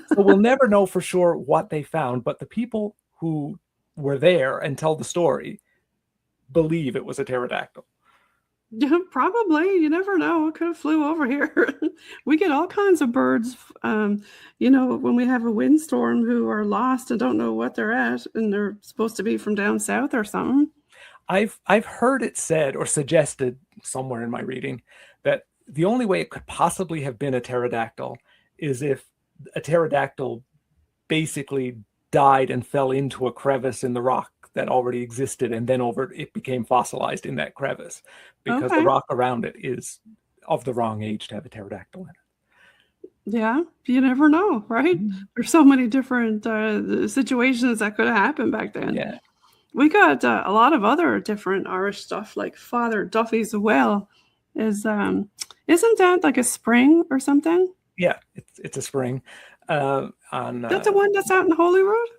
So we'll never know for sure what they found. But the people who were there and tell the story believe it was a pterodactyl. Yeah, probably. You never know. It could have flew over here. We get all kinds of birds, when we have a windstorm who are lost and don't know what they're at, and they're supposed to be from down south or something. I've heard it said or suggested somewhere in my reading that the only way it could possibly have been a pterodactyl is if a pterodactyl basically died and fell into a crevice in the rock that already existed, and then it became fossilized in that crevice, because the rock around it is of the wrong age to have a pterodactyl in it. Yeah, you never know, right? There's so many different situations that could have happened back then. Yeah. We got a lot of other different Irish stuff, like Father Duffy's Well. Isn't that like a spring or something? Yeah, it's a spring. That's the one that's out in Holyrood?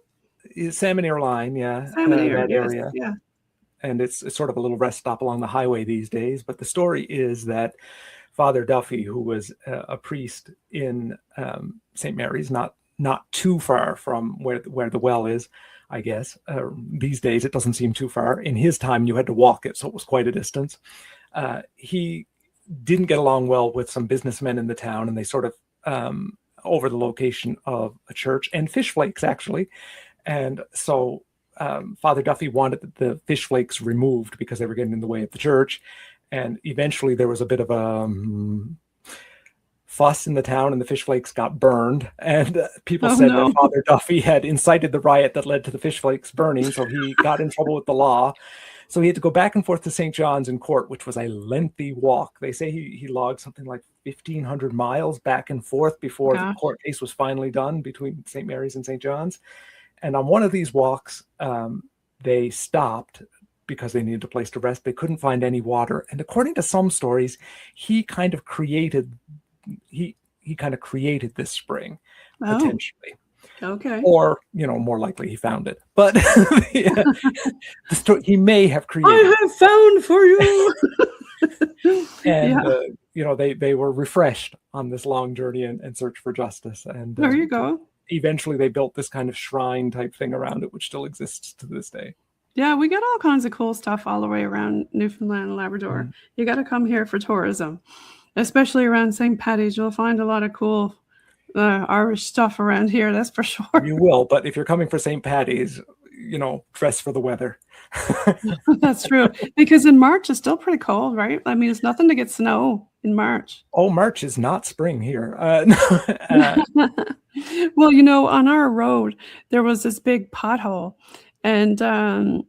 Salmon Ear Line, yeah. Salmon Ear, that yes, area. yeah. And it's sort of a little rest stop along the highway these days. But the story is that Father Duffy, who was a priest in St. Mary's, not too far from where the well is, I guess. These days, it doesn't seem too far. In his time, you had to walk it, so it was quite a distance. He didn't get along well with some businessmen in the town, and they sort of over the location of a church and fish flakes, actually. And so Father Duffy wanted the fish flakes removed because they were getting in the way of the church. And eventually there was a bit of a fuss in the town, and the fish flakes got burned. And people said that Father Duffy had incited the riot that led to the fish flakes burning. So he got in trouble with the law. So he had to go back and forth to St. John's in court, which was a lengthy walk. They say he logged something like 1,500 miles back and forth before the court case was finally done between St. Mary's and St. John's. And on one of these walks, they stopped because they needed a place to rest. They couldn't find any water. And according to some stories, he kind of created this spring, potentially. Okay. Or, more likely he found it. But he may have created. I have found for you. And, they were refreshed on this long journey and search for justice. And there you go. Eventually they built this kind of shrine type thing around it, which still exists to this day. Yeah, we got all kinds of cool stuff all the way around Newfoundland and Labrador. You got to come here for tourism, especially around St. Paddy's. You'll find a lot of cool Irish stuff around here, that's for sure. You will, but if you're coming for St. Paddy's, dress for the weather. That's true, because in March it's still pretty cold, right? I mean, it's nothing to get snow in March. Oh, March is not spring here. Well, on our road there was this big pothole, and I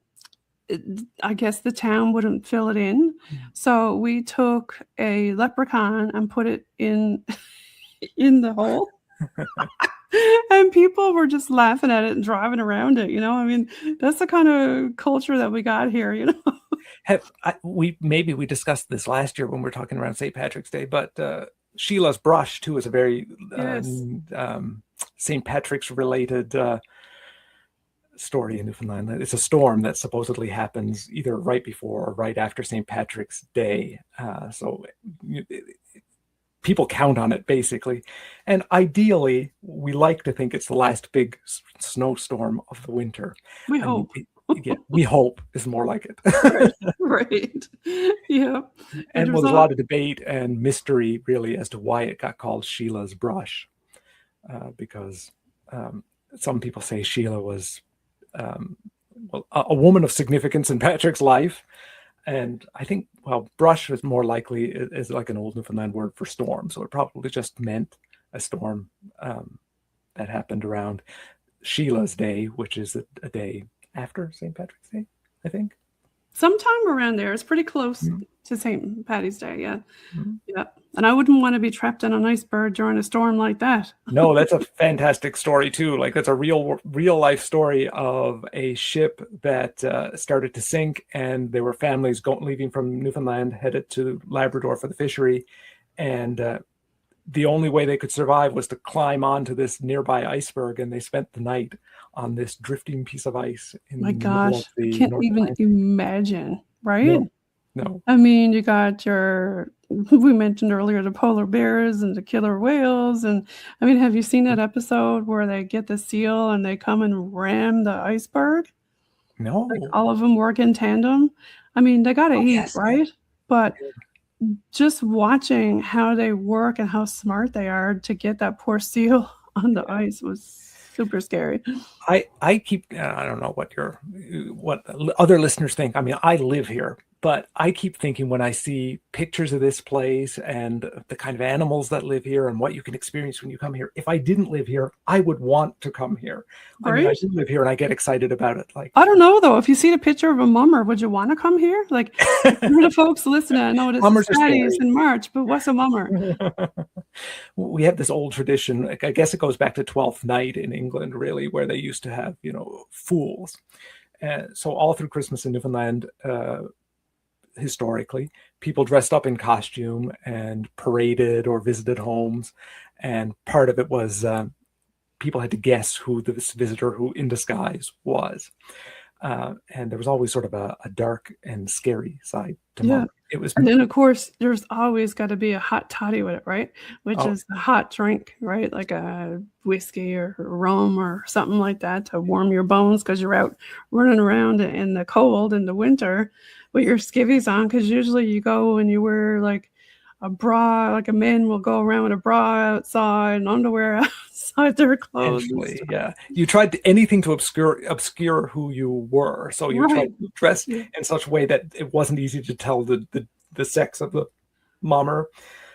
guess the town wouldn't fill it in, so we took a leprechaun and put it in the hole. And people were just laughing at it and driving around it. I mean, that's the kind of culture that we got here. We discussed this last year when we were talking around St. Patrick's Day, but Sheila's brush too is a very St. Patrick's related story in Newfoundland. It's a storm that supposedly happens either right before or right after St. Patrick's Day. So people count on it, basically. And ideally, we like to think it's the last big snowstorm of the winter. We hope. We hope is more like it. Right. Yeah. And there's a lot of debate and mystery, really, as to why it got called Sheila's brush. Because some people say Sheila was a woman of significance in Patrick's life. And I think, brush is more likely is like an old Newfoundland word for storm. So it probably just meant a storm that happened around Sheila's Day, which is a day after St. Patrick's Day, I think. Sometime around there. It's pretty close to St. Paddy's Day, yeah. Yeah. And I wouldn't want to be trapped on an iceberg during a storm like that. No, that's a fantastic story too. Like, that's a real life story of a ship that started to sink, and there were families leaving from Newfoundland headed to Labrador for the fishery, and the only way they could survive was to climb onto this nearby iceberg, and they spent the night on this drifting piece of ice. My gosh, I can't even imagine, right? No. I mean, you got we mentioned earlier, the polar bears and the killer whales. And I mean, have you seen that episode where they get the seal and they come and ram the iceberg? No. Like all of them work in tandem. I mean, they got to eat, yes. right? But just watching how they work and how smart they are to get that poor seal on the ice was super scary. I don't know what other listeners think. I mean, I live here, but I keep thinking when I see pictures of this place and the kind of animals that live here and what you can experience when you come here. If I didn't live here, I would want to come here. Right? I mean, I do live here and I get excited about it. Like, I don't know though. If you see the picture of a mummer, would you want to come here? Like, for the folks listening, I know this is Patty's in March, but what's a mummer? We have this old tradition. I guess it goes back to 12th night in England, really, where they used to have, fools. So all through Christmas in Newfoundland, historically, people dressed up in costume and paraded or visited homes. And part of it was people had to guess who this visitor who in disguise was. And there was always sort of a dark and scary side to mummer. It was, and then of course there's always got to be a hot toddy with it, right? Which is the hot drink, right? Like a whiskey or rum or something like that to warm your bones because you're out running around in the cold in the winter with your skivvies on. Because usually you go and you wear like a bra, like a man will go around with a bra outside and underwear outside their clothes. Yeah, you tried anything to obscure who you were. So you tried to dress in such a way that it wasn't easy to tell the sex of the mummer.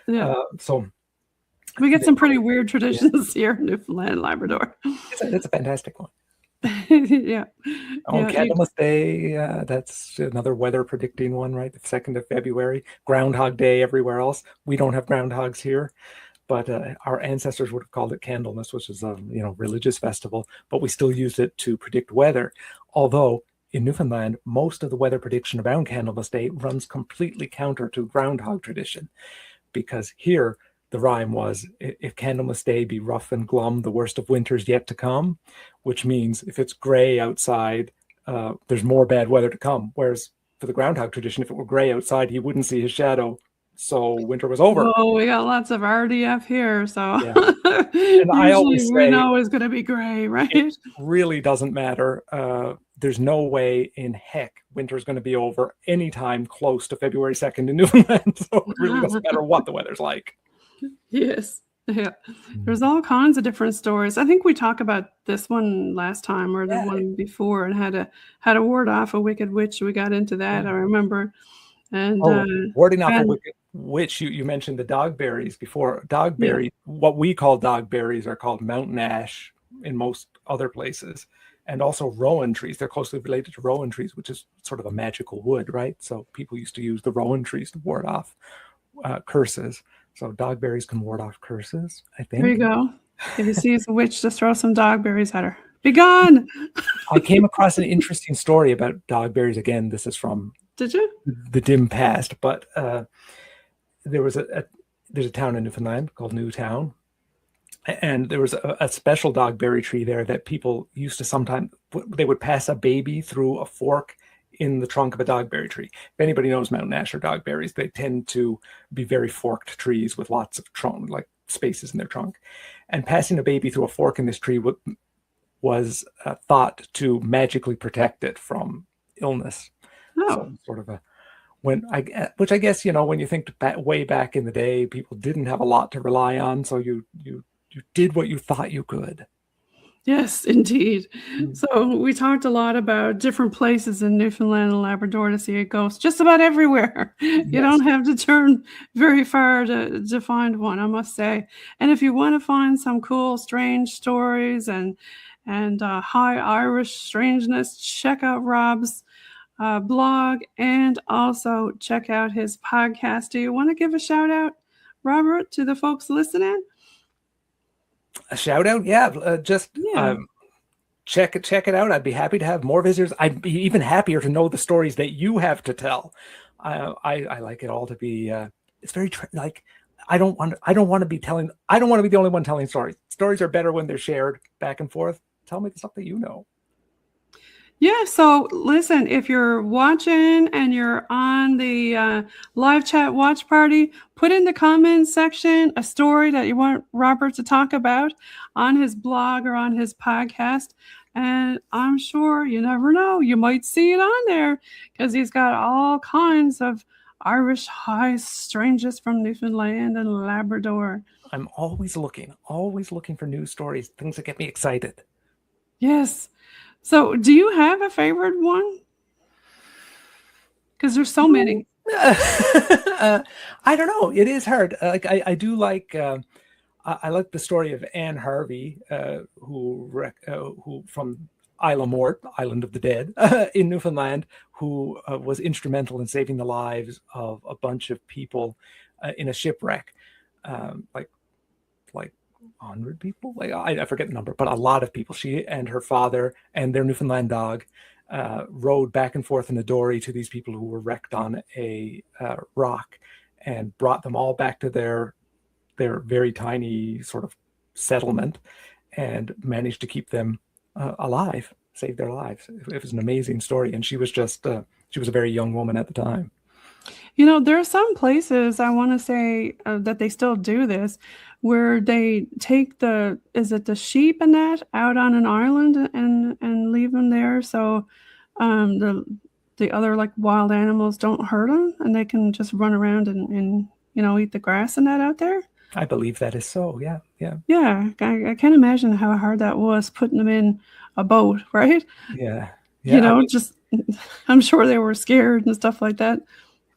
Yeah. So we get some pretty weird traditions here in Newfoundland Labrador. It's a fantastic one. Yeah. Candlemas Day, that's another weather predicting one, right? The 2nd of February. Groundhog Day everywhere else. We don't have groundhogs here, but our ancestors would have called it Candlemas, which is a religious festival, but we still used it to predict weather. Although in Newfoundland, most of the weather prediction around Candlemas Day runs completely counter to groundhog tradition, because here the rhyme was, if Candlemas Day be rough and glum, the worst of winter's yet to come, which means if it's gray outside, there's more bad weather to come. Whereas for the groundhog tradition, if it were gray outside, he wouldn't see his shadow. So winter was over. Oh, we got lots of RDF here. So and I always say, we know it's going to be gray, right? It really doesn't matter. There's no way in heck winter's going to be over anytime close to February 2nd in Newfoundland. So it really doesn't matter what the weather's like. Yes. Yeah. There's all kinds of different stories. I think we talked about this one last time or the one before and how to ward off a wicked witch. We got into that, I remember. And warding off a wicked witch, you mentioned the dogberries before. Dogberry, what we call dogberries are called mountain ash in most other places. And also rowan trees. They're closely related to rowan trees, which is sort of a magical wood, right? So people used to use the rowan trees to ward off curses. So dogberries can ward off curses, I think. There you go. If you see a witch, just throw some dogberries at her. Be gone! I came across an interesting story about dogberries. Again, this is from Did you? the dim past, but there's a town in Newfoundland called Newtown, and there was a special dogberry tree there that people used to sometimes, they would pass a baby through a fork in the trunk of a dogberry tree. If anybody knows mountain ash or dogberries, they tend to be very forked trees with lots of trunk, like spaces in their trunk. And passing a baby through a fork in this tree was thought to magically protect it from illness. So sort of which I guess, when you think way back in the day, people didn't have a lot to rely on. So you did what you thought you could. Yes, indeed. So we talked a lot about different places in Newfoundland and Labrador to see a ghost, just about everywhere. You don't have to turn very far to find one, I must say. And if you want to find some cool, strange stories and high Irish strangeness, check out Rob's blog and also check out his podcast. Do you want to give a shout out, Robert, to the folks listening? A shout out, check it out. I'd be happy to have more visitors. I'd be even happier to know the stories that you have to tell. I like it all to be. It's very I don't want to be the only one telling stories. Stories are better when they're shared back and forth. Tell me the stuff that you know. Yeah, so listen, if you're watching and you're on the live chat watch party, put in the comments section a story that you want Robert to talk about on his blog or on his podcast. And I'm sure, you never know, you might see it on there because he's got all kinds of Irish High Strangeness from Newfoundland and Labrador. I'm always looking for news stories, things that get me excited. Yes. So do you have a favorite one? Because there's so many. I don't know. It is hard. I do like. I like the story of Anne Harvey, who from Isle of Mort, Island of the Dead, in Newfoundland, who was instrumental in saving the lives of a bunch of people in a shipwreck, like 100 people. I forget the number, but a lot of people. She and her father and their Newfoundland dog rowed back and forth in a dory to these people who were wrecked on a rock, and brought them all back to their very tiny sort of settlement, and managed to keep them alive, save their lives. It was an amazing story, and she was a very young woman at the time. You know, there are some places, I want to say that they still do this, where they take the sheep and that out on an island and leave them there, so the other like wild animals don't hurt them, and they can just run around and eat the grass and that out there. I believe that is so. Yeah. Yeah, I can't imagine how hard that was putting them in a boat, right? Yeah. I'm sure they were scared and stuff like that.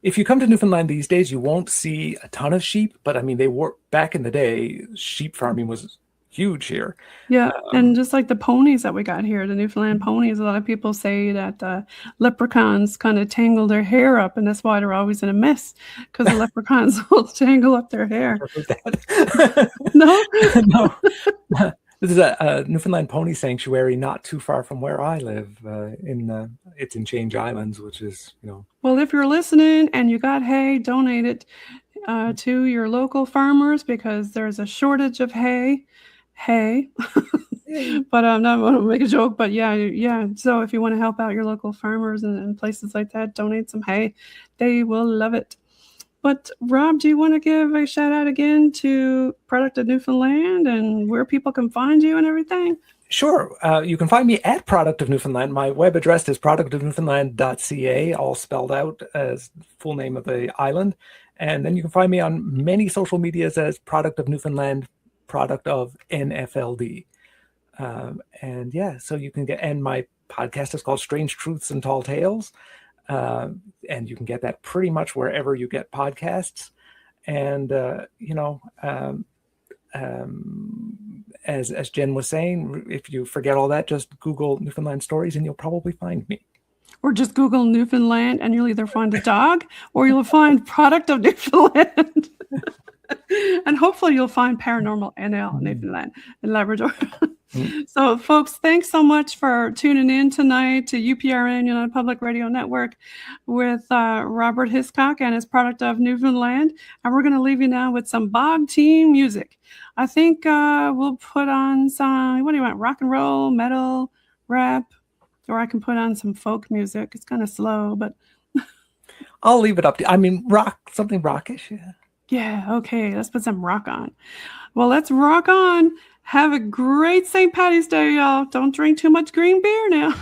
If you come to Newfoundland these days, you won't see a ton of sheep, but I mean, they were back in the day. Sheep farming was huge here. Yeah, and just like the ponies that we got here, the Newfoundland ponies, a lot of people say that leprechauns kind of tangle their hair up, and that's why they're always in a mess, because the leprechauns will tangle up their hair. No? No. This is a Newfoundland pony sanctuary not too far from where I live. It's in Change Islands, which is, Well, if you're listening and you got hay, donate it to your local farmers, because there's a shortage of hay. But I'm not going to make a joke, but yeah. So if you want to help out your local farmers and places like that, donate some hay. They will love it. But Rob, do you want to give a shout out again to Product of Newfoundland and where people can find you and everything? Sure. You can find me at Product of Newfoundland. My web address is productofnewfoundland.ca, all spelled out as full name of the island. And then you can find me on many social medias as Product of Newfoundland, Product of NFLD. So you can and my podcast is called Strange Truths and Tall Tales. And you can get that pretty much wherever you get podcasts. And, as Jen was saying, if you forget all that, just Google Newfoundland stories and you'll probably find me. Or just Google Newfoundland and you'll either find a dog or you'll find Product of Newfoundland. And hopefully you'll find Paranormal NL, Newfoundland and Labrador. So, folks, thanks so much for tuning in tonight to UPRN, United Public Radio Network, with Robert Hiscock and his Product of Newfoundland. And we're going to leave you now with some Bog Team music. I think we'll put on some, what do you want, rock and roll, metal, rap, or I can put on some folk music. It's kind of slow, but... I'll leave it up to you. I mean, rock, something rockish, yeah. Yeah, okay, let's put some rock on. Well, let's rock on. Have a great St. Paddy's Day, y'all. Don't drink too much green beer now.